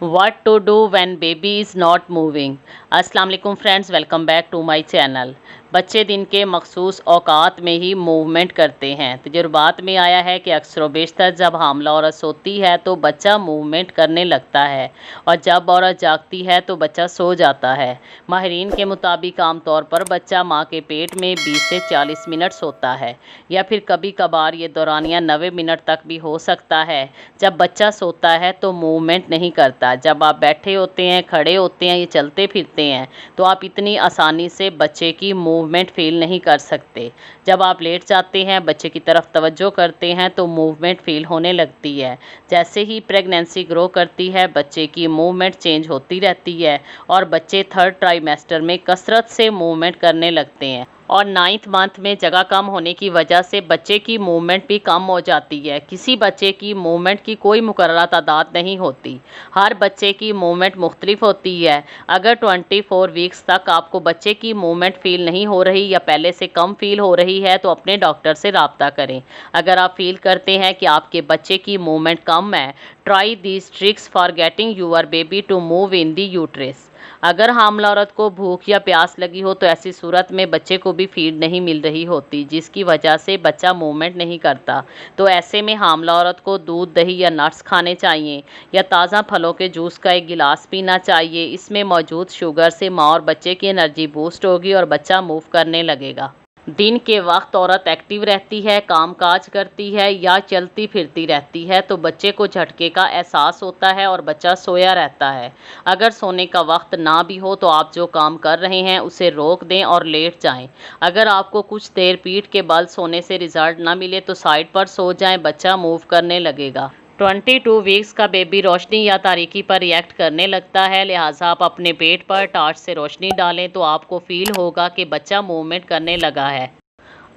What to do when baby is not moving। अस्सलाम वालेकुम friends, welcome back to my channel. बच्चे दिन के मखसूस औकात में ही मूवमेंट करते हैं। तजुर्बात में आया है कि अक्सर व बेशतर जब हामला औरत सोती है तो बच्चा मूवमेंट करने लगता है और जब औरत जागती है तो बच्चा सो जाता है। माहिरीन के मुताबिक आमतौर पर बच्चा माँ के पेट में 20 से 40 मिनट सोता है या फिर कभी कभार ये दौरानिया 90 मिनट तक भी हो सकता है। जब बच्चा सोता है तो मूवमेंट नहीं करता। जब आप बैठे होते हैं, खड़े होते हैं या चलते फिरते हैं तो आप इतनी आसानी से बच्चे की मूवमेंट फील नहीं कर सकते। जब आप लेट जाते हैं, बच्चे की तरफ तवज्जो करते हैं तो मूवमेंट फील होने लगती है। जैसे ही प्रेगनेंसी ग्रो करती है, बच्चे की मूवमेंट चेंज होती रहती है और बच्चे थर्ड ट्राइमेस्टर में कसरत से मूवमेंट करने लगते हैं और 9th मंथ में जगह कम होने की वजह से बच्चे की मूवमेंट भी कम हो जाती है। किसी बच्चे की मूवमेंट की कोई मुकर्रर तादाद नहीं होती, हर बच्चे की मूवमेंट मुख्तलिफ होती है। अगर 24 वीक्स तक आपको बच्चे की मूवमेंट फील नहीं हो रही या पहले से कम फील हो रही है तो अपने डॉक्टर से रब्ता करें। अगर आप फील करते हैं कि आपके बच्चे की मूवमेंट कम है, try these tricks for getting your baby to move in the uterus. अगर हामला औरत को भूख या प्यास लगी हो तो ऐसी सूरत में बच्चे को भी फीड नहीं मिल रही होती, जिसकी वजह से बच्चा मूवमेंट नहीं करता। तो ऐसे में हामला औरत को दूध, दही या नट्स खाने चाहिए या ताज़ा फलों के जूस का एक गिलास पीना चाहिए। इसमें मौजूद शुगर से माँ और बच्चे की एनर्जी बूस्ट होगी और बच्चा मूव करने लगेगा। दिन के वक्त औरत एक्टिव रहती है, काम काज करती है या चलती फिरती रहती है तो बच्चे को झटके का एहसास होता है और बच्चा सोया रहता है। अगर सोने का वक्त ना भी हो तो आप जो काम कर रहे हैं उसे रोक दें और लेट जाएं। अगर आपको कुछ देर पीठ के बल सोने से रिजल्ट ना मिले तो साइड पर सो जाएं, बच्चा मूव करने लगेगा। 22 वीक्स का बेबी रोशनी या तारीकी पर रिएक्ट करने लगता है, लिहाजा आप अपने पेट पर टॉर्च से रोशनी डालें तो आपको फील होगा कि बच्चा मूवमेंट करने लगा है।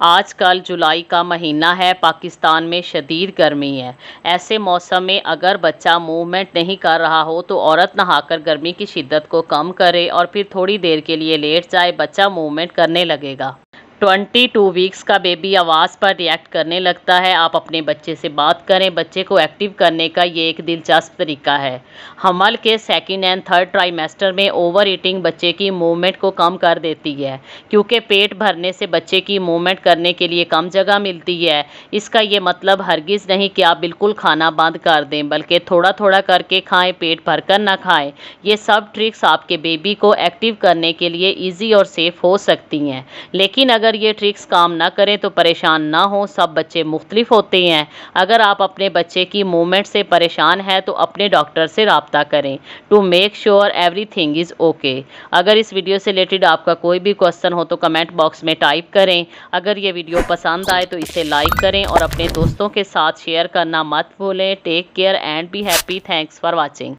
आजकल जुलाई का महीना है, पाकिस्तान में शदीद गर्मी है। ऐसे मौसम में अगर बच्चा मूवमेंट नहीं कर रहा हो तो औरत नहाकर गर्मी की शिद्दत को कम करे और फिर थोड़ी देर के लिए लेट जाए, बच्चा मूवमेंट करने लगेगा। 22 वीक्स का बेबी आवाज़ पर रिएक्ट करने लगता है। आप अपने बच्चे से बात करें। बच्चे को एक्टिव करने का ये एक दिलचस्प तरीका है। हमल के सेकंड एंड थर्ड ट्राइमेस्टर में ओवर ईटिंग बच्चे की मूवमेंट को कम कर देती है, क्योंकि पेट भरने से बच्चे की मूवमेंट करने के लिए कम जगह मिलती है। इसका ये मतलब हरगिज़ नहीं कि आप बिल्कुल खाना बंद कर दें, बल्कि थोड़ा थोड़ा करके खाएं, पेट भरकर ना खाएं। ये सब ट्रिक्स आपके बेबी को एक्टिव करने के लिए ईजी और सेफ़ हो सकती हैं। लेकिन अगर ये ट्रिक्स काम ना करें तो परेशान ना हो, सब बच्चे मुख्तलिफ होते हैं। अगर आप अपने बच्चे की मूवमेंट से परेशान हैं तो अपने डॉक्टर से रब्ता करें to make sure everything is okay. अगर इस वीडियो से रिलेटेड आपका कोई भी क्वेश्चन हो तो कमेंट बॉक्स में टाइप करें। अगर ये वीडियो पसंद आए तो इसे लाइक करें और अपने दोस्तों के साथ शेयर करना मत भूलें। Take care and be happy. Thanks for watching.